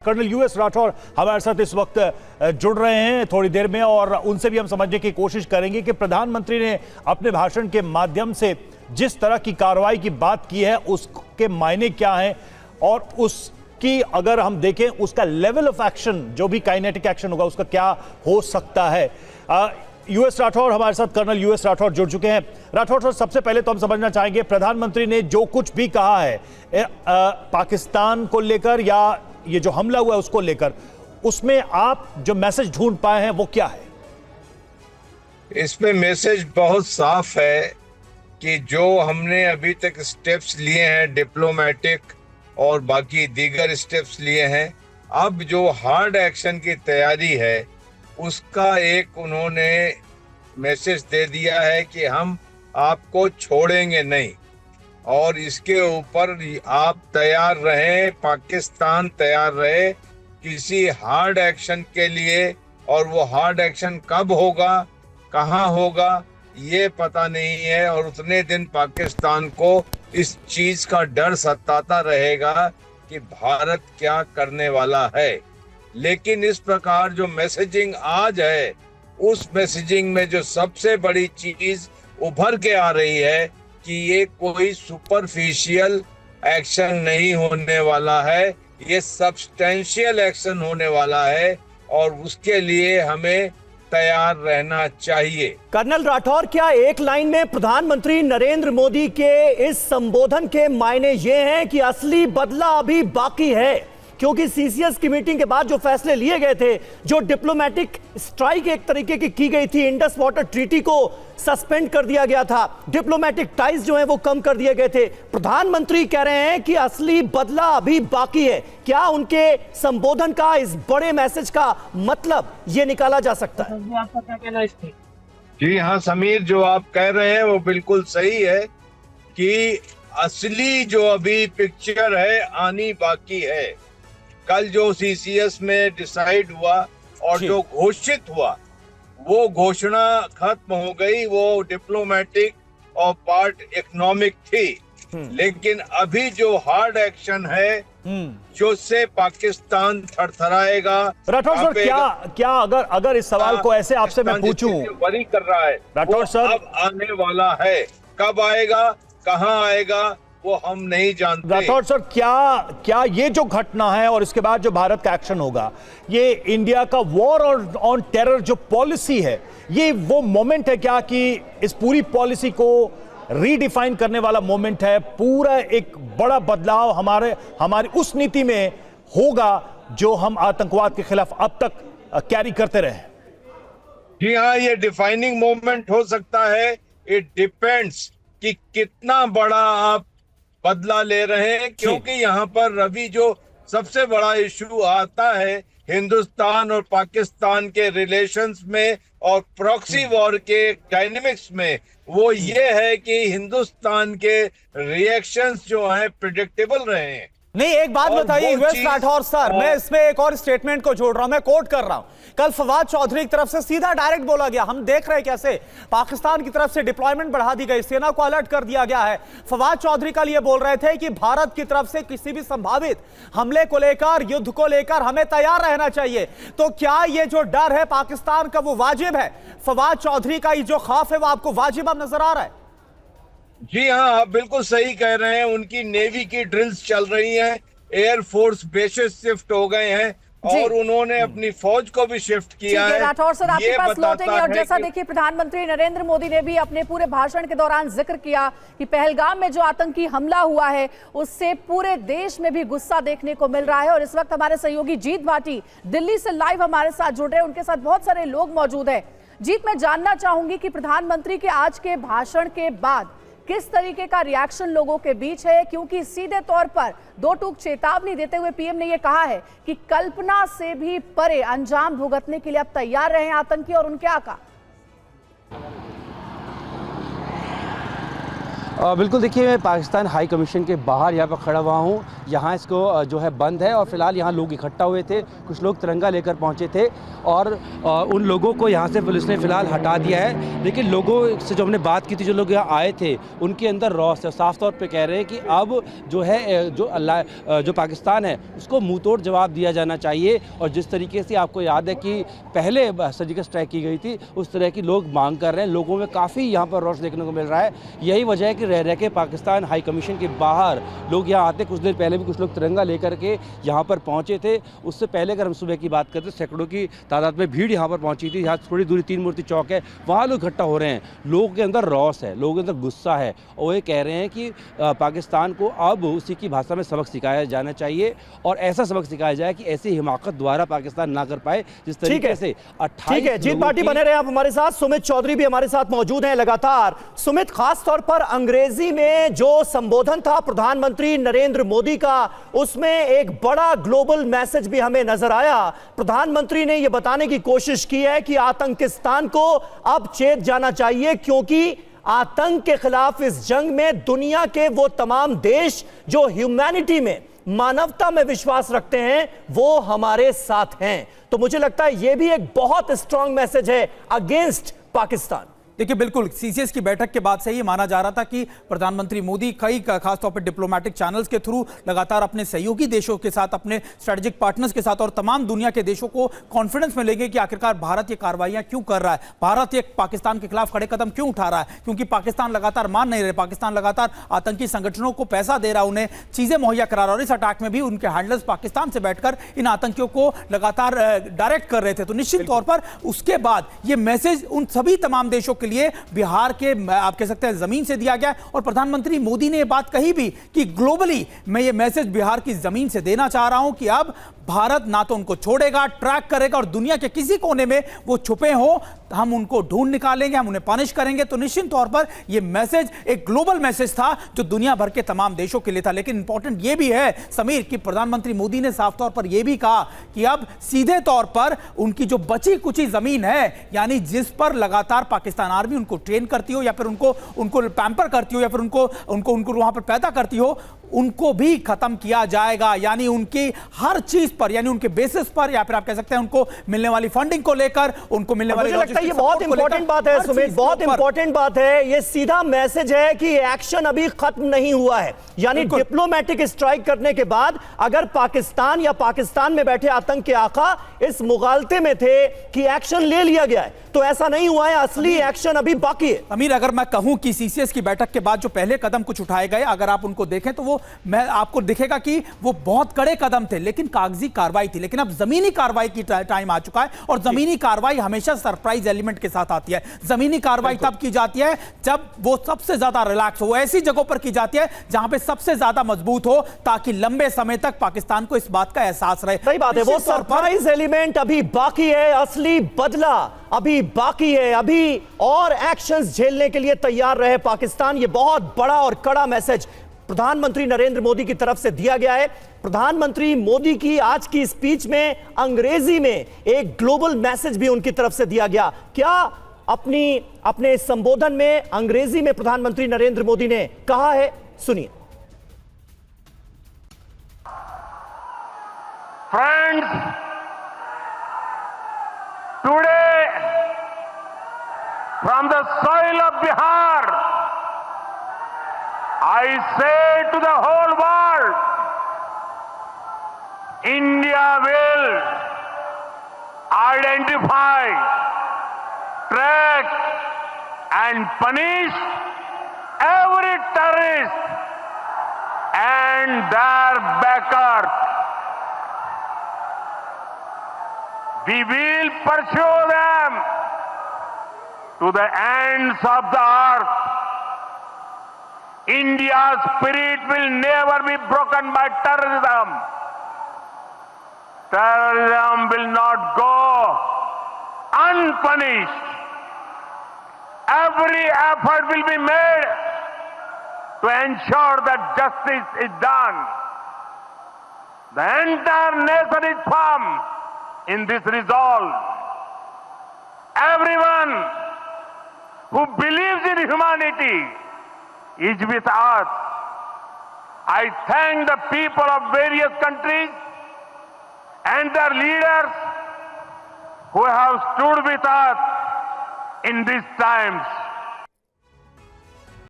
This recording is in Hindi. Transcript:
कर्नल यूएस राठौर हमारे साथ इस वक्त जुड़ रहे हैं थोड़ी देर में, और उनसे भी हम समझने की कोशिश करेंगे कि प्रधानमंत्री ने अपने भाषण के माध्यम से जिस तरह की कार्रवाई की बात की है उसके मायने क्या हैं, और उसकी अगर हम देखें उसका लेवल ऑफ एक्शन, जो भी काइनेटिक एक्शन होगा उसका क्या हो सकता है। यूएस राठौर हमारे साथ, कर्नल यूएस राठौर जुड़ चुके हैं। राठौर साहब, सबसे पहले तो हम समझना चाहेंगे प्रधानमंत्री ने जो कुछ भी कहा है पाकिस्तान को लेकर या ये जो हमला हुआ है उसको लेकर, उसमें आप जो मैसेज ढूंढ पाए हैं वो क्या है? इसमें मैसेज बहुत साफ है कि जो हमने अभी तक स्टेप्स लिए हैं, डिप्लोमेटिक और बाकी दीगर स्टेप्स लिए हैं, अब जो हार्ड एक्शन की तैयारी है उसका एक उन्होंने मैसेज दे दिया है कि हम आपको छोड़ेंगे नहीं, और इसके ऊपर आप तैयार रहें, पाकिस्तान तैयार रहे किसी हार्ड एक्शन के लिए। और वो हार्ड एक्शन कब होगा, कहां होगा, ये पता नहीं है, और उतने दिन पाकिस्तान को इस चीज का डर सताता रहेगा कि भारत क्या करने वाला है। लेकिन इस प्रकार जो मैसेजिंग आज है, उस मैसेजिंग में जो सबसे बड़ी चीज उभर के आ रही है कि ये कोई सुपरफिशियल एक्शन नहीं होने वाला है, ये सब्सटेंशियल एक्शन होने वाला है, और उसके लिए हमें तैयार रहना चाहिए। कर्नल राठौर, क्या एक लाइन में प्रधानमंत्री नरेंद्र मोदी के इस संबोधन के मायने ये हैं कि असली बदला अभी बाकी है? क्योंकि सीसीएस की मीटिंग के बाद जो फैसले लिए गए थे, जो डिप्लोमेटिक स्ट्राइक एक तरीके की गई थी, इंडस वाटर ट्रीटी को सस्पेंड कर दिया गया था, डिप्लोमेटिक टाइज जो है वो कम कर दिए गए थे। प्रधानमंत्री कह रहे हैं कि असली बदला अभी बाकी है। क्या उनके संबोधन का, इस बड़े मैसेज का मतलब ये निकाला जा सकता है? आपका क्या कहना है इस पे? जी हाँ समीर, जो आप कह रहे हैं वो बिल्कुल सही है कि असली जो अभी पिक्चर है आनी बाकी है। कल जो सीसीएस में डिसाइड हुआ और जो घोषित हुआ, वो घोषणा खत्म हो गई, वो डिप्लोमेटिक और पार्ट इकोनॉमिक थी। लेकिन अभी जो हार्ड एक्शन है, जो से पाकिस्तान थरथराएगा। राठौर सर, क्या अगर इस सवाल को ऐसे आपसे मैं पूछूं, वरी कर रहा है राठौर सर, अब आने वाला है, कब आएगा, कहां आएगा, वो हम नहीं जानते। राठौर सर, क्या ये जो घटना है और इसके बाद जो भारत का एक्शन होगा, ये इंडिया का वॉर ऑन टेरर जो पॉलिसी है, ये वो मोमेंट है क्या कि इस पूरी पॉलिसी को रीडिफाइन करने वाला मोमेंट है? पूरा एक बड़ा बदलाव हमारी उस नीति में होगा जो हम आतंकवाद के खिलाफ अब तक कैरी करते रहे? जी हाँ, ये डिफाइनिंग मोमेंट हो सकता है। इट डिपेंड्स कि कितना बड़ा आप बदला ले रहे हैं, क्योंकि यहाँ पर रवि जो सबसे बड़ा इशू आता है हिंदुस्तान और पाकिस्तान के रिलेशंस में और प्रॉक्सी वॉर के डायनेमिक्स में, वो ये है कि हिंदुस्तान के रिएक्शंस जो हैं प्रिडिक्टेबल रहे हैं। नहीं, एक बात बताइए यूएस राठौर सर, मैं इसमें एक और स्टेटमेंट को जोड़ रहा हूं, मैं कोट कर रहा हूं। कल फवाद चौधरी की तरफ से सीधा डायरेक्ट बोला गया, हम देख रहे हैं कैसे पाकिस्तान की तरफ से डिप्लॉयमेंट बढ़ा दी गई, सेना को अलर्ट कर दिया गया है। फवाद चौधरी कल ये बोल रहे थे कि भारत की तरफ से किसी भी संभावित हमले को लेकर, युद्ध को लेकर हमें तैयार रहना चाहिए। तो क्या ये जो डर है पाकिस्तान का वो वाजिब है? फवाद चौधरी का ये जो खौफ है वो आपको वाजिब अब नजर आ रहा है? जी हाँ, आप बिल्कुल सही कह रहे हैं। उनकी नेवी की ड्रिल्स चल रही हैं, एयरफोर्स बेसेस शिफ्ट हो गए हैं, और उन्होंने अपनी फौज को भी शिफ्ट किया है। राठौर सर, आपके पास लौटेंगे। और जैसा कि देखिए, प्रधानमंत्री नरेंद्र मोदी ने भी अपने पूरे भाषण के दौरान जिक्र किया कि पहलगाम में जो आतंकी हमला हुआ है उससे पूरे देश में भी गुस्सा देखने को मिल रहा है। और इस वक्त हमारे सहयोगी जीत भाटी दिल्ली से लाइव हमारे साथ जुड़ रहे हैं, उनके साथ बहुत सारे लोग मौजूद हैं। जीत, मैं जानना चाहूंगी कि प्रधानमंत्री के आज के भाषण के बाद किस तरीके का रिएक्शन लोगों के बीच है, क्योंकि सीधे तौर पर दो टूक चेतावनी देते हुए पीएम ने यह कहा है कि कल्पना से भी परे अंजाम भुगतने के लिए अब तैयार रहे आतंकी, और उनके आका। बिल्कुल, देखिए मैं पाकिस्तान हाई कमीशन के बाहर यहाँ पर खड़ा हुआ हूँ। यहाँ इसको जो है बंद है और फिलहाल यहाँ लोग इकट्ठा हुए थे, कुछ लोग तिरंगा लेकर पहुँचे थे और उन लोगों को यहाँ से पुलिस ने फिलहाल हटा दिया है। लेकिन लोगों से जो हमने बात की थी, जो लोग यहाँ आए थे, उनके अंदर रौस है, साफ तौर पे कह रहे हैं कि अब जो है जो पाकिस्तान है उसको मुँह तोड़ जवाब दिया जाना चाहिए। और जिस तरीके से आपको याद है कि पहले सर्जिकल स्ट्राइक की गई थी, उस तरह की लोग मांग कर रहे हैं। लोगों में काफ़ी यहाँ पर रौस देखने को मिल रहा है। यही वजह है कि रह के पाकिस्तान हाई कमीशन के बाहर लोग यहाँ आते। कुछ देर पहले भी कुछ लोग तिरंगा लेकर के यहाँ पर पहुँचे थे। उससे पहले अगर हम सुबह की बात करते, सैकड़ों की तादाद में भीड़ यहाँ पर पहुँची थी। यहाँ थोड़ी दूरी तीन मूर्ति चौक है, वहाँ लोग इकट्ठा हो रहे हैं। लोगों के अंदर रौस है, लोगों के अंदर गुस्सा है और ये कह रहे हैं कि पाकिस्तान को अब उसी की भाषा में सबक सिखाया जाना चाहिए और ऐसा सबक सिखाया जाए कि ऐसी हिमाकत द्वारा पाकिस्तान ना कर पाए जिस तरीके से 28। ठीक है, जीत भाटी बने रहे आप हमारे साथ। सुमित चौधरी भी हमारे साथ मौजूद हैं लगातार। सुमित, खास तौर पर अंग्रेजी में जो संबोधन था प्रधानमंत्री नरेंद्र मोदी का, उसमें एक बड़ा ग्लोबल मैसेज भी हमें नजर आया। प्रधानमंत्री ने यह बताने की कोशिश की है कि आतंकिस्तान को अब चेत जाना चाहिए, क्योंकि आतंक के खिलाफ इस जंग में दुनिया के वो तमाम देश जो ह्यूमैनिटी में, मानवता में विश्वास रखते हैं, वो हमारे साथ हैं। तो मुझे लगता है यह भी एक बहुत स्ट्रांग मैसेज है अगेंस्ट पाकिस्तान। देखिए, बिल्कुल सीसीएस की बैठक के बाद से ये माना जा रहा था कि प्रधानमंत्री मोदी कई खासतौर पर डिप्लोमेटिक चैनल्स के थ्रू लगातार अपने सहयोगी देशों के साथ, अपने स्ट्रेटेजिक पार्टनर्स के साथ और तमाम दुनिया के देशों को कॉन्फिडेंस में लेंगे कि आखिरकार भारत ये कार्रवाइयां क्यों कर रहा है, भारत ये पाकिस्तान के खिलाफ खड़े कदम क्यों उठा रहा है। क्योंकि पाकिस्तान लगातार मान नहीं रहे, पाकिस्तान लगातार आतंकी संगठनों को पैसा दे रहा, उन्हें चीजें मुहैया करा रहा और इस अटैक में भी उनके हैंडलर्स पाकिस्तान से बैठकर इन आतंकियों को लगातार डायरेक्ट कर रहे थे। तो निश्चित तौर पर उसके बाद ये मैसेज उन सभी तमाम देशों के लिए बिहार के, आप कह सकते हैं, जमीन से दिया गया। और प्रधानमंत्री मोदी ने यह बात कही भी कि ग्लोबली मैं ये मैसेज बिहार की जमीन से देना चाह रहा हूं कि अब भारत ना तो उनको छोड़ेगा, ट्रैक करेगा और दुनिया के किसी कोने में वो छुपे हो हम उनको ढूंढ निकालेंगे, हम उन्हें पनिश करेंगे। तो निश्चित तौर पर यह मैसेज एक ग्लोबल मैसेज था जो दुनिया भर के तमाम देशों के लिए था। लेकिन इंपॉर्टेंट यह भी है समीर कि प्रधानमंत्री मोदी ने साफ तौर पर यह भी कहा कि अब सीधे तौर पर उनकी जो बची कुची जमीन है, यानी जिस पर लगातार पाकिस्तान आर्मी उनको ट्रेन करती हो या फिर उनको पैम्पर करती हो या फिर उनको वहां पर पैदा करती हो, उनको भी खत्म किया जाएगा। यानी उनकी हर चीज पर, यानी उनके बेसिस पर, या फिर आप कह सकते हैं उनको मिलने वाली फंडिंग को लेकर, उनको मिलने वाली, मुझे लगता है ये बहुत इंपॉर्टेंट बात है सुमित, बहुत इंपॉर्टेंट बात है। ये सीधा मैसेज है कि एक्शन अभी खत्म नहीं हुआ है। यानी डिप्लोमेटिक स्ट्राइक करने के बाद अगर पाकिस्तान या पाकिस्तान में बैठे आतंक के आका इस मुगालते में थे कि एक्शन ले लिया गया है, तो ऐसा नहीं हुआ है। असली एक्शन अभी बाकी है। अमीर, अगर मैं कहूं कि सीसीएस की बैठक के बाद जो पहले कदम कुछ उठाए गए, अगर आप उनको देखें तो वो मैं आपको दिखेगा कि वो बहुत कड़े कदम थे, लेकिन कागजी कार्रवाई थी। लेकिन अब जमीनी कार्रवाई की टाइम आ चुका है और जमीनी कार्रवाई हमेशा सरप्राइज एलिमेंट के साथ आती है। जमीनी कार्रवाई तब की जाती है जब वो सबसे ज्यादा रिलैक्स हो, वो ऐसी जगहों पर की जाती है जहां पे सबसे ज्यादा मजबूत हो, ताकि लंबे समय तक पाकिस्तान को इस बात का एहसास रहे। सही बात है, वो सरप्राइज एलिमेंट अभी बाकी है, असली बदला अभी बाकी है। अभी और एक्शंस झेलने के लिए तैयार रहे पाकिस्तान। ये बहुत बड़ा और कड़ा मैसेज प्रधानमंत्री नरेंद्र मोदी की तरफ से दिया गया है। प्रधानमंत्री मोदी की आज की स्पीच में अंग्रेजी में एक ग्लोबल मैसेज भी उनकी तरफ से दिया गया। क्या अपने संबोधन में अंग्रेजी में प्रधानमंत्री नरेंद्र मोदी ने कहा है, सुनिए। Friends, today from the soil of Bihar I say to the whole world, India will identify, track and punish every terrorist and their backers. We will pursue them to the ends of the earth. India's spirit will never be broken by terrorism. Terrorism will not go unpunished. Every effort will be made to ensure that justice is done. The entire nation is firm in this resolve. Everyone who believes in humanity is with us. I thank the people of various countries and their leaders who have stood with us in these times.